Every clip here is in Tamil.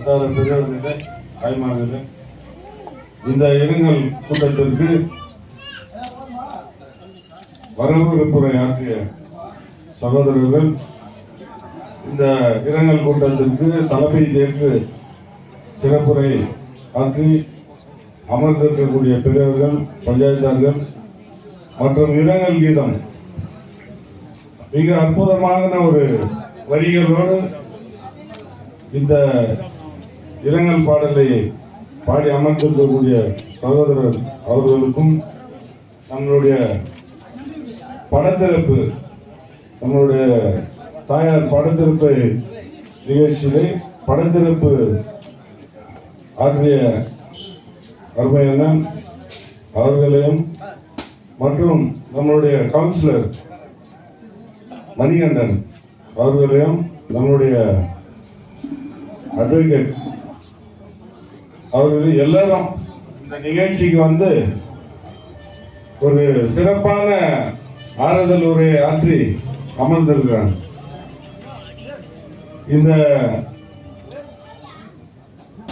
வட்டார பெரியவர்களே, தாய்மார்களே, இந்த இரங்கல் கூட்டத்திற்கு வரவேற்புரை ஆற்றிய சகோதரர்கள், இந்த இரங்கல் கூட்டத்திற்கு தலைமை ஏற்று சிறப்புரை ஆற்றி அமர்ந்திருக்கக்கூடிய பெரியவர்கள், பஞ்சாயத்தார்கள் மற்றும் இரங்கல் கீதம் மிக அற்புதமான ஒரு வரிகளோடு இந்த இரங்கல் பாடலை பாடி அமர்ந்திருக்கக்கூடிய சகோதரர் அவர்களுக்கும் நம்மளுடைய படத்திறப்பு, நம்மளுடைய தாயார் படத்திறப்பு நிகழ்ச்சியிலே படத்திறப்பு ஆற்றிய அருமையான அவர்களையும் மற்றும் நம்மளுடைய கவுன்சிலர் மணிகண்டன் அவர்களையும் நம்மளுடைய அட்வொகேட் அவர்கள் எல்லாரும் இந்த நிகழ்ச்சிக்கு வந்து ஒரு சிறப்பான ஆறுதல் உரையை ஆற்றி அமர்ந்திருக்கிறாங்க. இந்த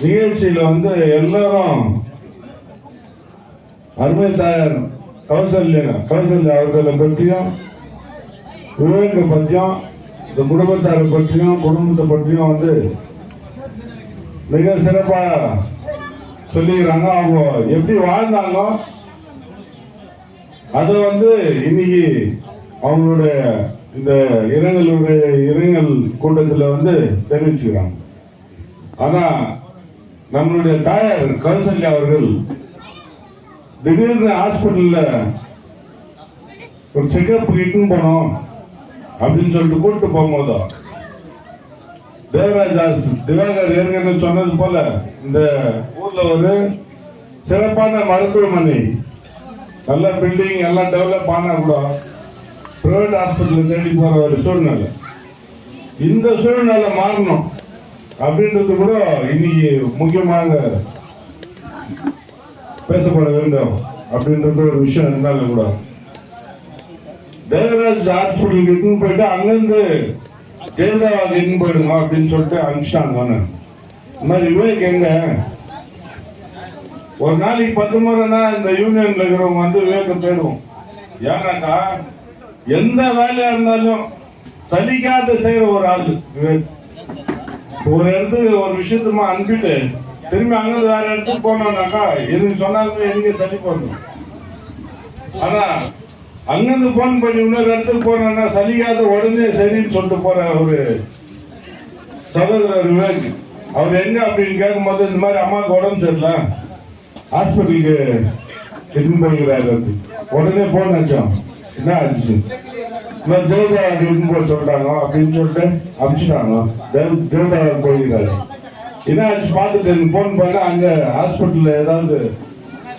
நிகழ்ச்சியில வந்து எல்லாரும் அருமை தாயார் கௌசல்யா அவர்களை பற்றியும், விவேக பற்றியும், இந்த குடும்பத்தாரை பற்றியும், குடும்பத்தை பற்றியும் வந்து மிக சிறப்பா சொல்லிக்கிறாங்க. அவங்க எப்படி வாழ்ந்தாங்க அதை வந்து இன்னைக்கு அவங்களுடைய இந்த இரங்கல் கூட்டத்தில் வந்து தெரிவிச்சுக்கிறாங்க. ஆனா நம்மளுடைய தாயார் கௌசல்யா அவர்கள் திடீர்னு ஹாஸ்பிட்டல்ல ஒரு செக்அப் இட்டுன்னு போனோம் அப்படின்னு சொல்லிட்டு கூப்பிட்டு போகும்போது திவாகர் ஏற்கனவே சொன்னது போல இந்த ஊர்ல ஒரு சிறப்பான மருத்துவமனை, நல்ல பில்டிங் எல்லாம் டெவலப் ஆனா கூட பிரைவேட் ஹாஸ்பிட்டல் தேடி போற ஒரு சூழ்நிலை. இந்த சூழ்நிலை மாறணும் அப்படின்றது கூட இன்னைக்கு முக்கியமாக பேசப்பட வேண்டும் அப்படின்றது ஒரு விஷயம் இருந்தாலும் கூட தேவராஜ் ஹாஸ்பிட்டலுக்கு இட்டுன்னு போயிட்டு அங்கிருந்து ஜெயலலிதாவுக்கு இட்டுன்னு போயிடுங்க அப்படின்னு சொல்லிட்டு அனுப்பிச்சிட்டாங்க. இந்த மாதிரி விவேக் எங்க ஒரு நாளைக்கு 10 முறைனா இந்த யூனியன்ல இருக்கிறவங்க வந்து விவேக தேடுவோம். ஏன்னாக்கா எந்த வேலையா இருந்தாலும் சலிக்காத செய்யற ஒரு ஆள் விவேக். ஒரு இடத்துக்கு ஒரு விஷயத்துமா அனுப்பிட்டு திரும்பி அங்கிருந்து வேற இடத்துக்கு போனோம்னாக்கா எதுக்கு சொன்னாலுமே எதுக்கு சளி போடணும். ஆனா அங்கிருந்து போன் பண்ணி இன்னொரு இடத்துக்கு போனோம்னா சலிக்காத உடனே சரின்னு சொல்லிட்டு போற ஒரு சகோதரர் விவேக். அவர் எங்க அப்படின்னு கேட்கும்போது இந்த மாதிரி அம்மாவுக்கு உடம்பு சரியில்லை, ஹாஸ்பிட்டலுக்கு எடுத்துன்னு போகிறாரு. உடனே போன் வச்சோம், என்ன ஆச்சு, ஜெயலலிதா எடுத்துன்னு போய் சொல்லிட்டாங்க அப்படின்னு சொல்லிட்டு அனுப்பிச்சிட்டாங்க. ஜெயலலிதா போகிறாரு. என்ன ஆச்சு பார்த்துட்டு எனக்கு போன் பண்ண, அங்க ஹாஸ்பிட்டல்ல ஏதாவது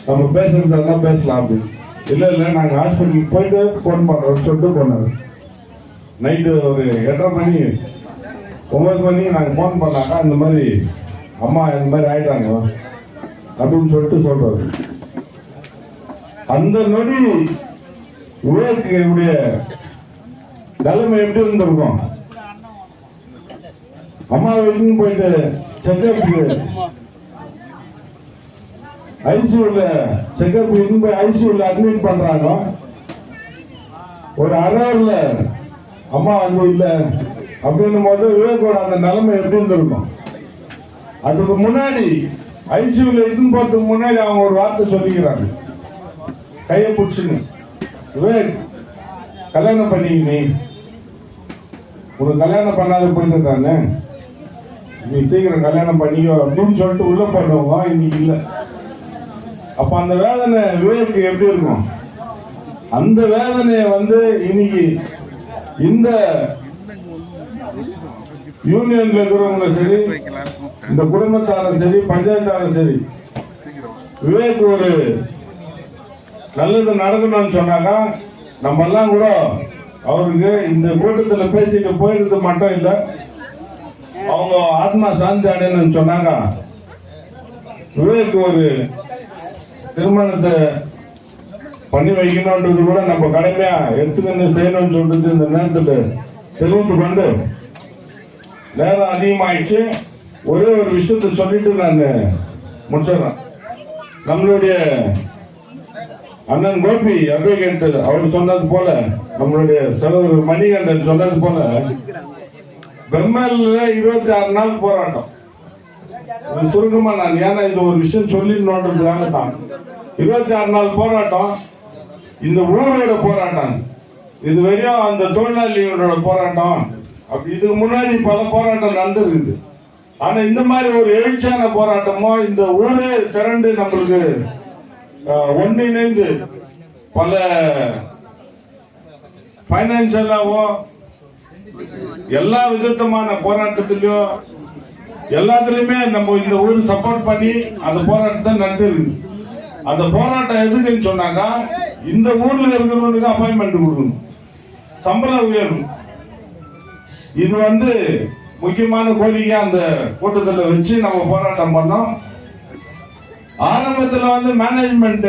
நம்ம பேசுறதா பேசலாம் அப்படின்னு. இல்ல நாங்க ஹாஸ்பிட்டலுக்கு போயிட்டு போன் பண்றோம் சொல்லிட்டு போனாரு. நைட்டு ஒரு 8:30 மணி 9 மணி நாங்க போன் பண்ணாக்கா இந்த மாதிரி அம்மா இந்த மாதிரி ஆயிட்டாங்க அப்படின்னு சொல்லிட்டு சொல்றாரு. அந்த நொடி விவேக்குடைய நிலைமை எப்படி இருந்திருக்கும்? அம்மா வீட்டுக்கு போயிட்டு செக்அப் ஐசியூல செக்அப் போய் ஐசியூல அட்மிட் பண்றாங்க. ஒரு அரைல அம்மா வந்து இல்ல அப்படின்னும் போது விவேக்கோட அந்த நிலைமை எப்படி இருந்திருக்கும்? அதுக்கு முன்னாடி ஐசியூல இருந்து போறதுக்கு முன்னாடி அவங்க ஒரு வார்த்தை சொல்லிக்கிறாங்க, கையை பிடிச்சுன்னு, விவேக் கல்யாணம் பண்ணிக்கினி, உனக்கு கல்யாணம் பண்ணாத போயிட்டு இருக்காங்க, நீ சீக்கிரம் கல்யாணம் பண்ணிக்கோ அப்படின்னு சொல்லிட்டு உள்ள போனவங்க இன்னைக்கு இல்லை. அப்ப அந்த வேதனை விவேக்கு எப்படி இருக்கும்? அந்த வேதனையை வந்து இன்னைக்கு இந்த யூனியன்ல இருக்கிறவங்க சரி, இந்த குடும்பத்தாரும் சரி, பஞ்சாயத்தாரும் சரி, விவேக் ஒரு நல்லது நடக்கணும்னு சொன்னாக்கா நம்ம எல்லாம் கூட அவருக்கு இந்த கூட்டத்தில் பேசிட்டு போயிடுறது மட்டும் இல்லை, அவங்க ஆத்மா சாந்தி அடையணும்னு சொன்னாங்க. விவேக் ஒரு திருமணத்தை பண்ணி வைக்கணும்ன்றது கூட நம்ம கடமையா எடுத்துக்கொண்டு செய்யணும்னு சொல்லிட்டு இந்த நேரத்தில் தெரிவித்து கொண்டு, நேரம் அதிகமாயிடுச்சு, ஒரே ஒரு விஷயத்தை சொல்லிட்டு நான் முடிச்சிடறேன். நம்மளுடைய அண்ணன் கோபி அட்வொகேட் அவர் சொன்னது போல, நம்மளுடைய சகோதரர் மணிகண்டன் சொன்னது போல, பெம்மால்ல 26 நாள் போராட்டம். சுருக்கமா நான் ஏன்னா இது ஒரு விஷயம் சொல்லிடணுன்றதுக்காக தான் 26 நாள் போராட்டம். இந்த ஊரோட போராட்டம், இது வரையும் அந்த தொழிலாளிகளோட போராட்டம். அப்படி இதுக்கு முன்னாடி பல போராட்டம் நடந்திருக்குது. ஆனா இந்த மாதிரி ஒரு எழுச்சியான போராட்டமோ, இந்த ஊரே திரண்டு நம்மளுக்கு ஒன்றிணைந்து பல பைனான்சியலாவோ எல்லா விதமான போராட்டத்திலையும் எல்லாத்துலயுமே நம்ம இந்த ஊர் சப்போர்ட் பண்ணி அந்த போராட்டத்தை நடத்திருக்கு. அந்த போராட்டம் எதுக்குன்னு சொன்னாங்க, இந்த ஊர்ல இருக்கிறவங்களுக்கு அப்பாயின்மெண்ட் கொடுக்கணும், சம்பள உயர்வு. இது முக்கியமான கோரிக்கை அந்த கூட்டத்தில் வச்சு நம்ம போராட்டம் பண்ணோம். ஆரம்பத்தில் மேனேஜ்மெண்ட்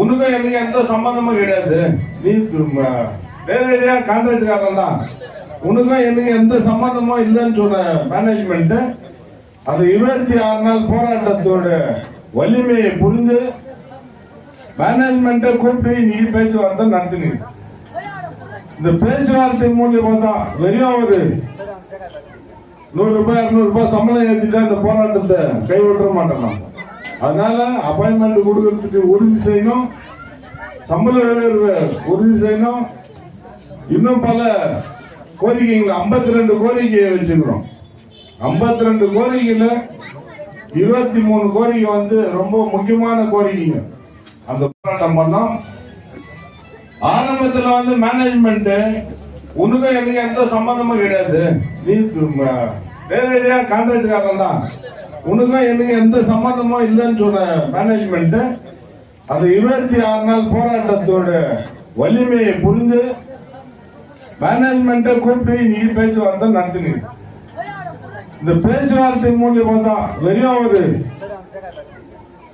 உனக்கும் எனக்கு எந்த சம்பந்தமும் கிடையாது, நீ நேரடியா கான்ட்ராக்டுக்காரன் தான், உனக்கும் எனக்கு எந்த சம்பந்தமும் இல்லைன்னு சொன்ன மேனேஜ்மெண்ட் அந்த 26 நாள் போராட்டத்தோட வலிமையை புரிந்து மேனேஜ்மெண்ட்டை கூப்பிட்டு நீ பேச்சுவார்த்தை நடத்தினீங்க. இந்த பேச்சுவார்த்தை மூலியமா தான் வெறும் ஒரு 100 ரூபாய் 200 ரூபாய் சம்பளம் ஏற்றிட்டா இந்த போராட்டத்தை கைவிட மாட்டோம். அதனால அப்பாயின்மெண்ட் கொடுக்கறதுக்கு உறுதி செய்யணும், சம்பள உயர்வு உறுதி செய்யணும். இன்னும் பல கோரிக்கைகள் 52 கோரிக்கையை வச்சுக்கிறோம். 52 கோரிக்கையில 23 கோரிக்கை ரொம்ப முக்கியமான கோரிக்கைங்க. அந்த போராட்டம் பண்ணோம். ஆரம்பத்தில் மேனேஜ்மெண்ட் உனக்கும் எனக்கு எந்த சம்பந்தமும் கிடையாது, நீ நேரடியா கான்ட்ராக்டுக்காரன் தான், உனக்கும் எனக்கு எந்த சம்பந்தமும் இல்லைன்னு சொன்ன மேனேஜ்மெண்ட் அந்த 26 நாள் போராட்டத்தோட வலிமையை புரிந்து மேனேஜ்மெண்ட்டை கூப்பிட்டு நீ பேச்சுவார்த்தை நடத்தினீங்க. இந்த பேச்சுவார்த்தை மூலியமா தான் வெறும் ஒரு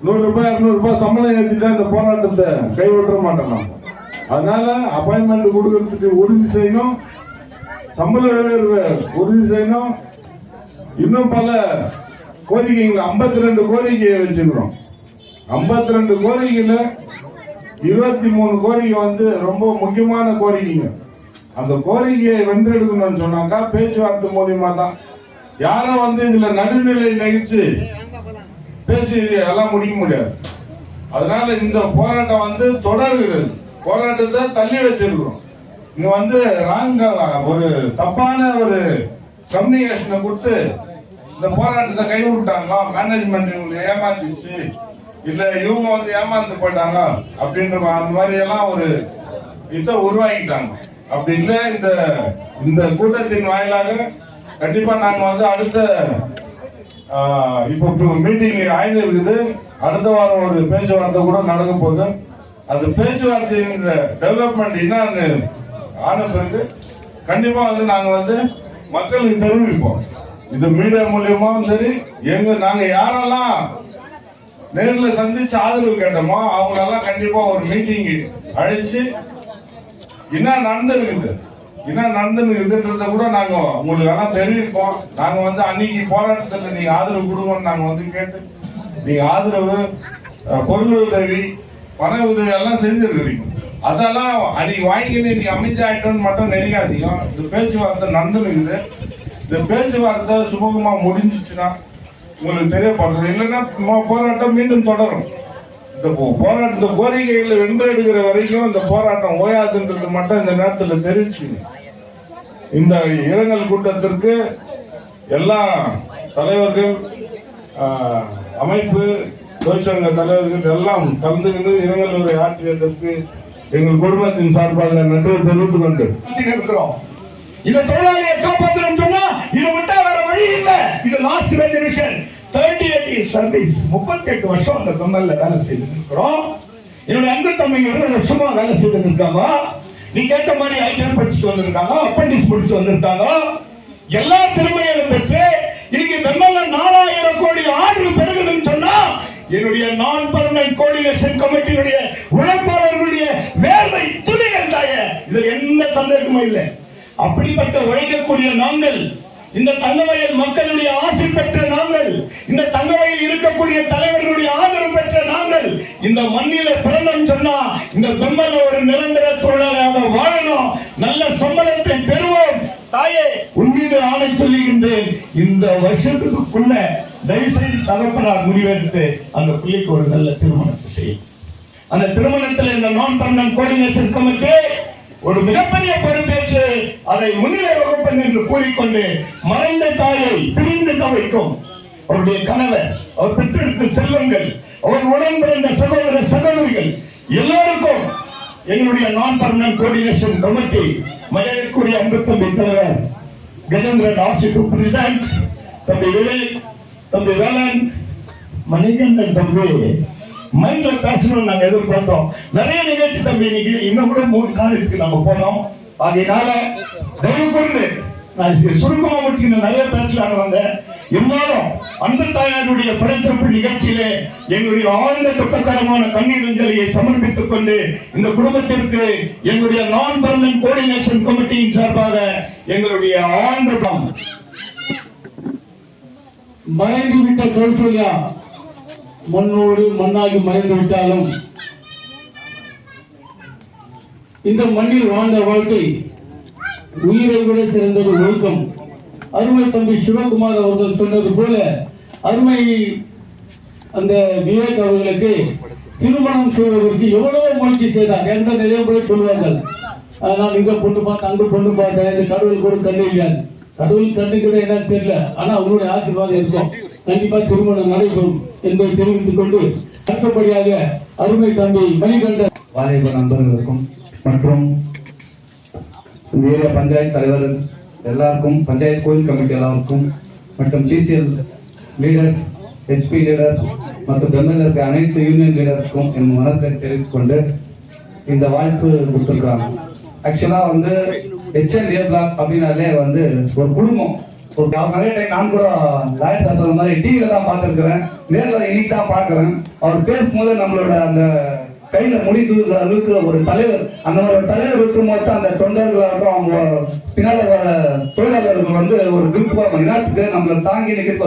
100 ரூபாய் 200 ரூபாய் சம்பளம் ஏற்றிட்டா இந்த போராட்டத்தை கைவிட மாட்டோம். அதனால அப்பாயின்மெண்ட் கொடுக்கறதுக்கு உறுதி செய்யணும், சம்பள உயர்வு உறுதி செய்யணும். இன்னும் பல கோரிக்கைகள் 52 கோரிக்கையை வச்சுக்கிறோம். 52 கோரிக்கையில 23 கோரிக்கை ரொம்ப முக்கியமான கோரிக்கைங்க. அந்த கோரிக்கையை வென்றெடுக்கணும்னு சொன்னாக்கா பேச்சுவார்த்தை மூலியமா தான். யாரும் இதுல நடுநிலை நிகழ்ச்சி பேசி எல்லாம் முடிக்க முடியாது. அதனால இந்த போராட்டம் தொடர்கிறது. போராட்டத்தை தள்ளி வச்சிருக்கிறோம். இங்க ராங்கா ஒரு தப்பான ஒரு கம்யூனிகேஷனை கொடுத்து இந்த போராட்டத்தை கைவிட்டாங்க. மேனேஜ்மெண்ட் இவங்களை ஏமாத்திச்சு, இல்ல இவங்க ஏமாந்து போயிட்டாங்க அப்படின்ற அந்த மாதிரி எல்லாம் ஒரு இதை உருவாக்கிட்டாங்க. அப்படி இல்லை, இந்த கூட்டத்தின் வாயிலாக கண்டிப்பா நாங்க அடுத்த இப்போ மீட்டிங் ஆய்வு இருக்குது. அடுத்த வாரம் ஒரு பேச்சுவார்த்தை கூட நடக்க போகுது. அந்த பேச்சுவார்த்தையின் டெவலப்மெண்ட் என்னன்னு ஆன பிறகு கண்டிப்பா நாங்க மக்களுக்கு தெரிவிப்போம். இது மீடியா மூலியமாவும் சரி, நாங்க யாரெல்லாம் நேரில் சந்திச்சு ஆதரவு கேட்டோமோ அவங்களெல்லாம் கண்டிப்பா ஒரு மீட்டிங் அழைச்சு என்ன நடந்துருக்குதுன்றத கூட நாங்க உங்களுக்கு எல்லாம் தெரிவிப்போம். நாங்க அன்னைக்கு போராட்டத்தில் நீங்க ஆதரவு கொடுங்கன்னு நாங்க கேட்டு நீங்க ஆதரவு, பொருள் உதவி, பண உதவி எல்லாம் செஞ்சிருக்கிறீங்க. அதெல்லாம் அன்னைக்கு வாங்கிக்கிட்டு நீங்க அமைஞ்சாயிட்டோன்னு மட்டும் நினைக்காதீங்க. இந்த பேச்சுவார்த்தை நடந்துருக்குது. இந்த பேச்சுவார்த்தை சுமூகமா முடிஞ்சிச்சுன்னா உங்களுக்கு தெரியப்படுறது. இல்லைன்னா போராட்டம் மீண்டும் தொடரும். இந்த போராட்ட கோரிக்கைகளை வென்றெடுக்கிற வரைக்கும் இந்த போராட்டம் ஓயாதுன்றது மட்டும் இந்த நேரத்தில் தெரிவிச்சு இந்த இரங்கல் கூட்டத்திற்கு எல்லா தலைவர்கள், அமைப்பு, தொழிற்சங்க தலைவர்கள் எல்லாம் கலந்துகிட்டு இரங்கல் உரை ஆற்றியதற்கு எங்கள் குடும்பத்தின் சார்பாக நன்றி தெரிவித்துக் கொண்டு இருக்கிறோம். இந்த தொழிலாளியை காப்பாற்றணும் சொன்னா இது விட்டா வேற வழி இல்லை. இது லாஸ்ட் ஜெனரேஷன் 38 years சர்வீஸ், 38 வருஷம் அந்த கம்பெனில வேலை செய்திருக்கிறோம். என்னுடைய அங்க தம்பிங்க 2 வருஷமா வேலை செய்திருக்காங்க. நீ கேட்ட மாதிரி ஐடியா படிச்சுட்டு வந்திருக்காங்க, அப்பண்டிஸ் முடிச்சு வந்திருக்காங்க. எல்லா திறமைகளும் பெற்று இன்னைக்கு பெம்மல்ல 4000 கோடி ஆர்டர் பெறுகிறதுன்னு சொன்னா என்னுடைய நான் பர்மனன்ட் கோஆர்டினேஷன் கமிட்டியினுடைய உழைப்பாளர்களுடைய வேர்வை துளிகள் தாய, இதுல எந்த சந்தேகமும் இல்லை. அப்படிப்பட்ட உழைக்கக்கூடிய நாங்கள் இந்த தங்கவயல் மக்களுடைய ஆசை பெற்ற நாங்கள், இந்த தங்கவயல் இருக்கக்கூடிய தலைவர்களுடைய ஆதரவு பெற்ற நாங்கள் இந்த மண்ணில பிறந்தோம் சொன்னா இந்த பெம்மல்ல ஒரு நிரந்தர தொழிலாளராக வாழணும், நல்ல சம்பளத்தை பெறுவோம். தாயே, உன்மீது ஆணை சொல்லுகின்றேன், இந்த வருஷத்துக்குள்ள தயவுசெய்து தகப்பனார் முடிவெடுத்து அந்த பிள்ளைக்கு ஒரு நல்ல திருமணத்தை செய்யும். அந்த திருமணத்தில் இந்த நான் பர்மனன்ட் கோஆர்டினேஷன் கமிட்டி ஒரு மிகப்பெரிய பொறுப்பேற்று அதை முன்னிலை வகுப்பன் என்று கூறிக்கொண்டு மறைந்த தாயை பிரிந்து தவிக்கும் அவருடைய கணவர், அவர் பெற்றெடுத்த செல்வங்கள், அவர் உடன் பிறந்த சகோதர சகோதரிகள் எல்லாருக்கும் எங்களுடைய நான் பர்மனன்ட் கோஆர்டினேஷன் கமிட்டி மரியாதைக்குரிய அன்பு தம்பி தலைவர் கஜேந்திரன் ஆர்சிக்கு பிரசிடென்ட், தம்பி விவேக், தம்பி வேலன், மணிகண்டன் தம்பி மைண்ட்ல பேசணும்னு நாங்க எதிர்பார்த்தோம். நிறைய நிகழ்ச்சி தம்பி இன்னைக்கு இன்னும் கூட 3 காலத்துக்கு நாங்க போனோம். அதனால தயவு கூர்ந்து நான் சுருக்கமா முடிச்சுக்கிற நிறைய பேசலான்னு வந்தேன். இருந்தாலும் அந்த தாயாருடைய படைப்பிறப்பு நிகழ்ச்சியிலே எங்களுடைய ஆழ்ந்த துக்ககரமான கண்ணீரஞ்சலியை சமர்ப்பித்துக் கொண்டு இந்த குடும்பத்திற்கு எங்களுடைய நான் பர்மனன்ட் கோஆர்டினேஷன் கமிட்டியின் சார்பாக எங்களுடைய ஆழ்ந்த மறைந்துவிட்ட கௌசல்யா மண்ணோடு மண்ணாகி மறைந்து விட்டாலும் இந்த மண்ணில் வாழ்ந்த வாழ்க்கை உயிரை விட சிறந்தது ஒழுக்கம். அருமை தம்பி சிவகுமார் அவர்கள் சொன்னது போல அருமை அந்த விவேக் அவர்களுக்கு திருமணம் செய்வதற்கு எவ்வளவோ முயற்சி செய்தார் என்ற நிறைய பேர் சொல்வார்கள். நான் இங்க பொண்ணு பார்த்தேன், அங்க பொண்ணு பார்த்தேன், இந்த கடவுள் கூட கண்ணு இல்லையாது. கடவுள் கண்ணுக்கிற என்னன்னு தெரியல, ஆனா அவங்களுடைய ஆசீர்வாதம் இருக்கும், கண்டிப்பா திருமணம் நடைபெறும் என்பதை தெரிவித்துக் கொண்டு அடுத்தபடியாக அருமை தம்பி மணிகண்டன் வாலிப நண்பர்களுக்கும் மற்றும் ஏரியா பஞ்சாயத்து தலைவர் எல்லாருக்கும், பஞ்சாயத்து கோயில் கமிட்டி எல்லாருக்கும் மற்றும் டிசிஎல் லீடர்ஸ், ஹெச்பி லீடர் மற்றும் பெம்எல்ஏ இருக்க அனைத்து யூனியன் லீடர்ஸ்க்கும் என் மனத்தை தெரிவித்துக் கொண்டு இந்த வாய்ப்பு கொடுத்துருக்காங்க. ஆக்சுவலா வந்து HLA பிளாக் அப்படின்னாலே வந்து ஒரு குடும்பம். ஒரு நிறைய டைம் நான் கூட லாயர் சார் சொல்ற மாதிரி டிவியில தான் பார்த்துருக்கிறேன், நேரில் இன்னைக்கு தான் பார்க்குறேன். அவர் பேசும்போது நம்மளோட அந்த கையில முடி தூக்குற அளவுக்கு ஒரு தலைவர், அந்த ஒரு தலைவர் இருக்கும் போது அந்த தொண்டர்களாகட்டும் அவங்க பின்னால வர தொழிலாளர்கள் வந்து ஒரு குரூப் இனத்துக்கு நம்மளை தாங்கி நிற்கிற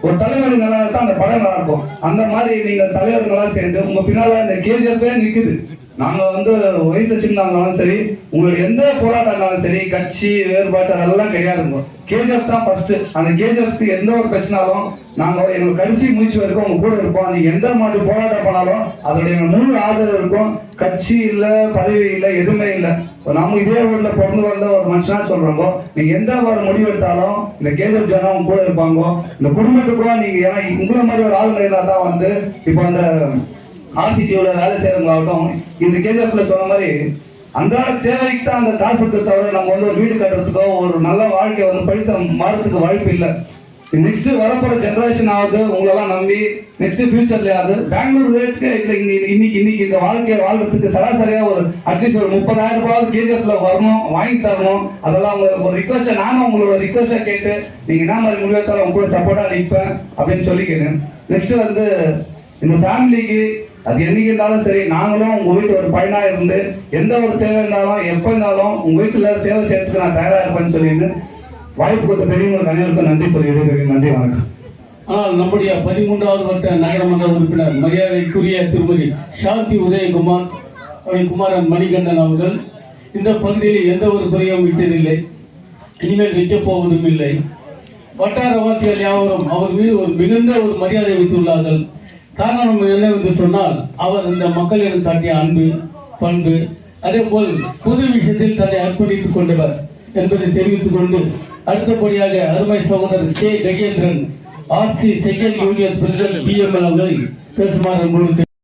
ஒரு தலைவர் நல்லா தான் அந்த படம் நல்லா இருக்கும். அந்த மாதிரி நீங்க தலைவர்களாக சேர்ந்து உங்க பின்னால இந்த கேஜிஎஃப் நிக்குது. நாங்க வந்து வயசு சின்னாலும் சரி, உங்களுடைய எந்த போராட்டம் இருந்தாலும் சரி, கட்சி வேறுபாட்டு அதெல்லாம் கிடையாதுங்க. கேஜிஎஃப் தான் ஃபர்ஸ்ட். அந்த கேஜிஎஃப்க்கு எந்த ஒரு பிரச்சனாலும் நாங்க எங்களுக்கு கடைசி மூச்சு வரைக்கும் உங்க கூட இருப்போம். நீங்க எந்த மாதிரி போராட்டம் பண்ணாலும் அதோடைய முழு ஆதரவு இருக்கும். கட்சி இல்ல, பதவி இல்ல, எதுவுமே இல்ல. நம்ம இதே ஊர்ல பிறந்து வந்த ஒரு மனுஷனா சொல்றோம். நீங்க எந்த ஒரு முடிவு எடுத்தாலும் இந்த கேஜிஎஃப் ஜனம் உங்க கூட இருப்பாங்க. இந்த குடும்பத்துக்கும் நீங்க ஏன்னா உங்களை மாதிரி ஒரு ஆளுங்க இருந்தா தான் வந்து இப்போ அந்த ஆர்சிடியூல வேலை செய்யறவங்களாகட்டும் இந்த கேஜிஎஃப்ல சொன்ன மாதிரி அன்றாட தேவைக்கு தான் அந்த காசு தவிர நம்ம வந்து ஒரு வீடு கட்டுறதுக்கோ ஒரு நல்ல வாழ்க்கையை வந்து படித்த மாறத்துக்கு வாய்ப்பு இல்லை. நெக்ஸ்ட் வரப்போற ஜெனரேஷன் ஆகுது உங்களெல்லாம் நம்பி நெக்ஸ்ட் ஃபியூச்சர்லயாவது பெங்களூர் ரேட்டுக்கு இன்னைக்கு இந்த வாழ்க்கையை வாழ்றதுக்கு சராசரியா ஒரு அட்லீஸ்ட் ஒரு 30,000 ரூபாய் கேஜிஎஃப்ல வரணும், வாங்கி தரணும். அதெல்லாம் உங்களுக்கு ஒரு ரிக்வஸ்ட், நானும் உங்களோட ரிக்வஸ்டா கேட்டு நீங்க என்ன மாதிரி முடிவெடுத்தாலும் உங்க கூட சப்போர்ட்டா நிற்பேன் அப்படின்னு சொல்லிக்கிறேன். நெக்ஸ்ட் வந்து இந்த ஃபேமிலிக்கு அது என்னைக்கு இருந்தாலும் சரி, நாங்களும் உங்க வீட்டு ஒரு பையனா இருந்து எந்த ஒரு தேவை இருந்தாலும் எப்ப இருந்தாலும் உங்க வீட்டுல சேவை செய்யறதுக்கு நான் தயாரா இருப்பேன்னு சொல்லிட்டு வாய்ப்பு கொடுத்த பெரியவங்களுக்கு அனைவருக்கும் நன்றி சொல்லிடுறேன். நன்றி, வணக்கம். ஆனால் நம்முடைய 13வது வட்ட நகரமன்ற உறுப்பினர் மரியாதைக்குரிய திருமதி சாந்தி உதயகுமார் குமாரன் மணிகண்டன் அவர்கள் இந்த பகுதியில் எந்த ஒரு குறையும் விட்டதில்லை, இனிமேல் வைக்கப் போவதும் இல்லை. வட்டாரவாசிகள் யாவரும் அவர் மீது ஒரு மிகுந்த ஒரு மரியாதை வைத்துள்ளார்கள். காரணம் என்னவென்று சொன்னால் அவர் இந்த மக்களிடம் காட்டிய அன்பு, பண்பு, அதே போல் பொது விஷயத்தில் தன்னை அர்ப்பணித்துக் கொண்டவர் என்பதை தெரிவித்துக் கொண்டு அடுத்தபடியாக அருமை சகோதரர் K Gajendran RC second union president PML அவர்கள் பேசுமாறு